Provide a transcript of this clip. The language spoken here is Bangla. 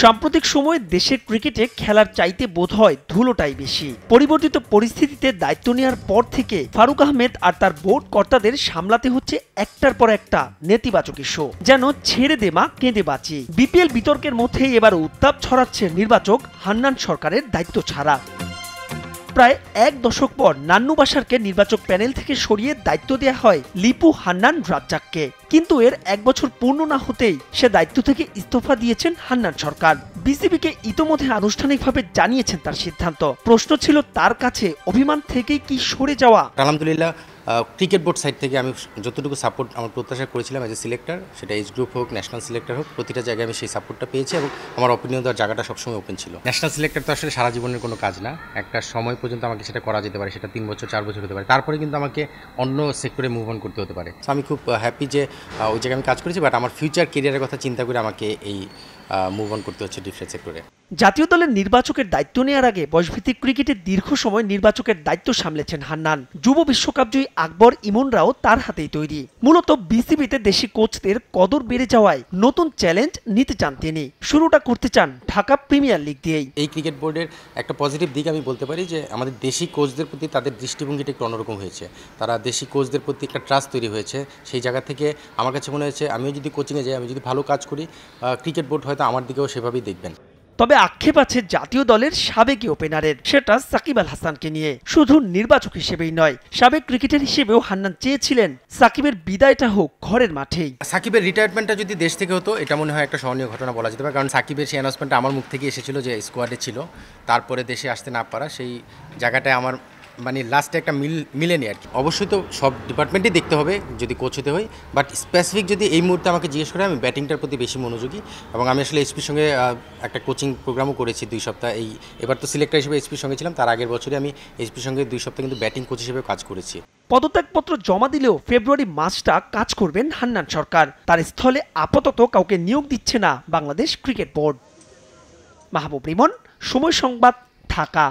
সাম্প্রতিক সময়ে দেশের ক্রিকেটে খেলার চাইতে বোধহয় ধুলোটাই বেশি। পরিবর্তিত পরিস্থিতিতে দায়িত্ব নেওয়ার পর থেকে ফারুক আহমেদ আর তার বোর্ড কর্তাদের সামলাতে হচ্ছে একটার পর একটা নেতিবাচক ইস্যু, যেন ছেড়ে দে মা কেঁদে বাঁচি। বিপিএল বিতর্কের মধ্যেই এবার উত্তাপ ছড়াচ্ছে নির্বাচক হান্নান সরকারের দায়িত্ব ছাড়া। প্রায় এক দশক পর নান্নু বাশারকে নির্বাচক প্যানেল থেকে সরিয়ে দায়িত্ব দেওয়া হয় লিপু হান্নান রাজ্জাককে, কিন্তু এর এক বছর পূর্ণ না হতেই সে দায়িত্ব থেকে ইস্তফা দিয়েছেন হান্নান সরকার। বিসিবিকে ইতোমধ্যে আনুষ্ঠানিকভাবে জানিয়েছেন তার সিদ্ধান্ত। প্রশ্ন ছিল তার কাছে অভিমান থেকেই কি সরে যাওয়া। আলহামদুলিল্লাহ ক্রিকেট বোর্ড সাইড থেকে আমি যতটুকু সাপোর্ট আমার প্রত্যাশা করেছিলাম এজ এ সিলেক্টর, সেটা এজ গ্রুপ হোক ন্যাশনাল সিলেক্টর হোক, প্রতিটা জায়গায় আমি সেই সাপোর্টটা পেয়েছি এবং আমার অপিনিয়ন দেওয়ার জায়গাটা সবসময় ওপেন ছিল। ন্যাশনাল সিলেক্টর তো আসলে সারা জীবনের কোনো কাজ না, একটা সময় পর্যন্ত আমাকে সেটা করা যেতে পারে, সেটা 3 বছর 4 বছর হতে পারে, তারপরে কিন্তু আমাকে অন্য সেক্টরে মুভ অন করতে হতে পারে। তো আমি খুব হ্যাপি যে ওই জায়গায় আমি কাজ করেছি, বাট আমার ফিউচার কেরিয়ারের কথা চিন্তা করে আমাকে এই মুভ অন করতে হচ্ছে ডিফারেন্ট সেক্টরে। জাতীয় দলের নির্বাচকের দায়িত্ব নেওয়ার আগে বয়সভিত্তিক ক্রিকেটে দীর্ঘ সময় নির্বাচকের দায়িত্ব সামলেছেন হান্নান। যুব বিশ্বকাপজয়ী আকবর ইমনরাও তার হাতেই তৈরি। মূলত বিসিবিতে দেশি কোচদের কদর বেড়ে যাওয়ায় নতুন চ্যালেঞ্জ নিতে চান তিনি। শুরুটা করতে চান ঢাকা প্রিমিয়ার লিগ দিয়েই। এই ক্রিকেট বোর্ডের একটা পজিটিভ দিক আমি বলতে পারি যে আমাদের দেশি কোচদের প্রতি তাদের দৃষ্টিভঙ্গিটা একটু অন্যরকম হয়েছে। তারা দেশি কোচদের প্রতি একটা ট্রাস্ট তৈরি হয়েছে। সেই জায়গা থেকে আমার কাছে মনে হয়েছে আমিও যদি কোচিংয়ে যাই, আমি যদি ভালো কাজ করি, ক্রিকেট বোর্ড হয়তো আমার দিকেও সেভাবেই দেখবেন। তবে আক্ষেপ আছে জাতীয় দলের সাবেক ওপেনারের, সেটা সাকিব আল হাসানকে নিয়ে। শুধু নির্বাচক হিসেবেই নয়, সাবেক ক্রিকেটার হিসেবেও হান্নান চেয়েছিলেন সাকিবের বিদায়টা হোক ঘরের মাঠেই। সাকিবের রিটায়ারমেন্টটা যদি দেশ থেকে হতো, এটা মনে হয় একটা স্মরণীয় ঘটনা বলা যেতে পারে, কারণ সাকিবের সেই অ্যানাউন্সমেন্টটা আমার মুখ থেকে এসেছিল যে স্কোয়াডে ছিল, তারপরে দেশে আসতে না পারা, সেই জায়গাটায় আমার মানে লাস্টে একটা মিলেনি আর কি। অবশ্যই তো সব ডিপার্টমেন্টই দেখতে হবে যদি কোচ হতে হয়, বাট স্পেসিফিক যদি এই মুহূর্তে আমাকে জিজ্ঞেস করে, আমি ব্যাটিংটার প্রতি বেশি মনোযোগী এবং আমি আসলে এসপির সঙ্গে একটা কোচিং প্রোগ্রামও করেছি 2 সপ্তাহ। এবার তো সিলেক্টর হিসেবে এসপির সঙ্গে ছিলাম, তার আগের বছরে আমি এসপির সঙ্গে 2 সপ্তাহ কিন্তু ব্যাটিং কোচ হিসেবে কাজ করেছি। পদত্যাগপত্র জমা দিলেও ফেব্রুয়ারি মাসটা কাজ করবেন হান্নান সরকার। তার স্থলে আপাতত কাউকে নিয়োগ দিচ্ছে না বাংলাদেশ ক্রিকেট বোর্ড। মাহবুব রিমন, সময় সংবাদ, ঢাকা।